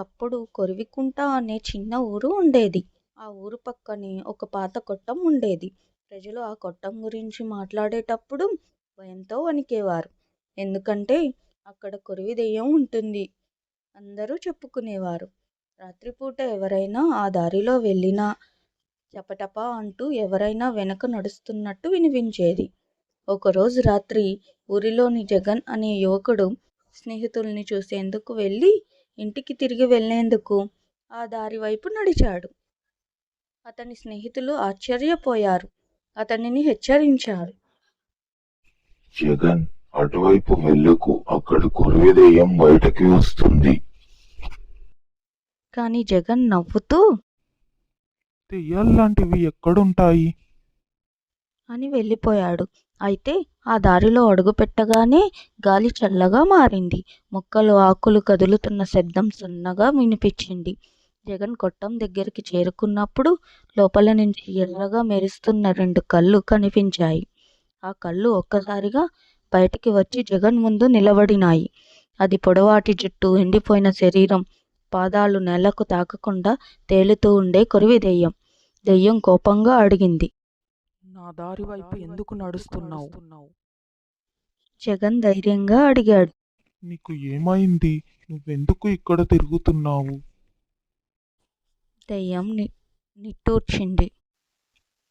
ఒకప్పుడు కొరివికుంట అనే చిన్న ఊరు ఉండేది. ఆ ఊరు పక్కనే ఒక పాత కొట్టం ఉండేది. ప్రజలు ఆ కొట్టం గురించి మాట్లాడేటప్పుడు భయంతో వణికేవారు. ఎందుకంటే అక్కడ కొరివి దెయ్యం ఉంటుంది అందరూ చెప్పుకునేవారు. రాత్రిపూట ఎవరైనా ఆ దారిలో వెళ్ళినా టపటపా అంటూ ఎవరైనా వెనక నడుస్తున్నట్టు వినిపించేది. ఒకరోజు రాత్రి ఊరిలోని జగన్ అనే యువకుడు స్నేహితుల్ని చూసేందుకు వెళ్ళి ఇంటికి తిరిగి వెళ్లేందుకు ఆ దారి వైపు నడిచాడు. అతని స్నేహితులు ఆశ్చర్యపోయారు. అతనిని హెచ్చరించారు. జగన్, అటువైపు వెళ్ళకు, అక్కడ కొరివి దెయ్యం బయటకి వస్తుంది. కానీ జగన్ నవ్వుతూ దెయ్యాల్లాంటివి ఎక్కడుంటాయి? అని వెళ్ళిపోయాడు. అయితే ఆ దారిలో అడుగుపెట్టగానే గాలి చల్లగా మారింది. మొక్కలు ఆకులు కదులుతున్న శబ్దం సన్నగా వినిపించింది. జగన్ కొట్టం దగ్గరికి చేరుకున్నప్పుడు లోపల నుంచి ఎర్రగా మెరుస్తున్న 2 కళ్ళు కనిపించాయి. ఆ కళ్ళు ఒక్కసారిగా బయటికి వచ్చి జగన్ ముందు నిలబడినాయి. అది పొడవాటి జుట్టు, ఎండిపోయిన శరీరం, పాదాలు నేలకు తాకకుండా తేలుతూ ఉండే కొరివి దెయ్యం. దెయ్యం కోపంగా అడిగింది. నా దారి వైపు ఎందుకు నడుస్తున్నావు? జగన్ ధైర్యంగా అడిగాడు. నీకు ఏమైంది? నువ్వెందుకు ఇక్కడ తిరుగుతున్నావు? దెయ్యం నిట్టూర్చింది.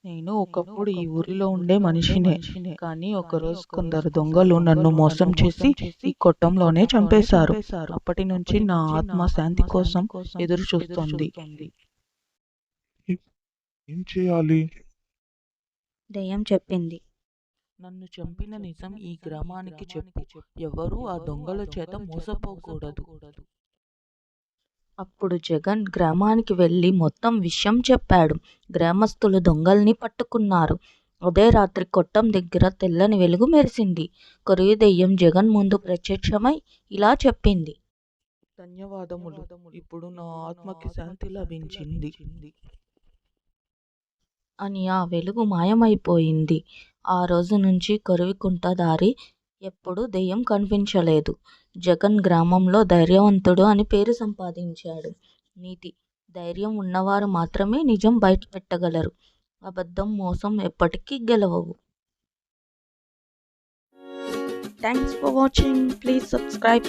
నేను ఒకప్పుడు ఈ ఊరిలో ఉండే మనిషినే. కానీ ఒకరోజు కొందరు దొంగలు నన్ను మోసం చేసి ఈ కొట్టంలోనే చంపేశారు. అప్పటి నుంచి నా ఆత్మ శాంతి కోసం ఎదురు చూస్తోంది. ఏం చేయాలి? దెయ్యం చెప్పింది. నన్ను చంపిన నిజం ఈ గ్రామానికి చెప్పు. ఎవరూ ఆ దొంగల చేత మోసపోకూడదు. అప్పుడు జగన్ గ్రామానికి వెళ్ళి మొత్తం విషయం చెప్పాడు. గ్రామస్తులు దొంగల్ని పట్టుకున్నారు. అదే రాత్రి కొట్టం దగ్గర తెల్లని వెలుగు మెరిసింది. కొరివి దెయ్యం జగన్ ముందు ప్రత్యక్షమై ఇలా చెప్పింది. ధన్యవాదములు. ఇప్పుడు నా ఆత్మకి శాంతి లభించింది అని ఆ వెలుగు మాయమైపోయింది. ఆ రోజు నుంచి కొరివికుంట దారి ఎప్పుడు దెయ్యం కనిపించలేదు. జగన్ గ్రామంలో ధైర్యవంతుడు అని పేరు సంపాదించాడు. నీతి: ధైర్యం ఉన్నవారు మాత్రమే నిజం బయట పెట్టగలరు. అబద్ధం, మోసం ఎప్పటికీ గెలవవు. Thanks for watching. Please subscribe.